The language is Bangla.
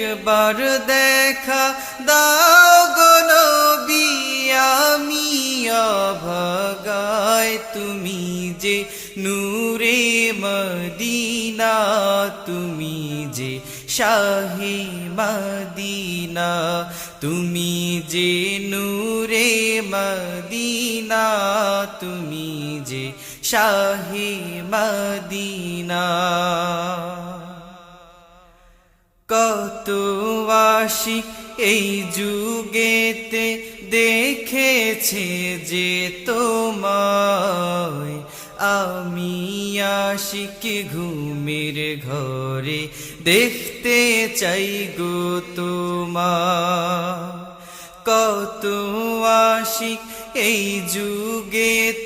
একবার দেখা দাও গো নবী আমি অভাগায় তুমি যে নূরে মদিনা তুমি যে শাহে মদিনা তুমি যে নূরে মদিনা তুমি যে শাহে মদিনা কত আশিক এই যুগেতে দেখেছে যে তোমায় আমি আশিক ঘুমের ঘরে দেখতে চাই গো তোমায় কত আশিক এই যুগে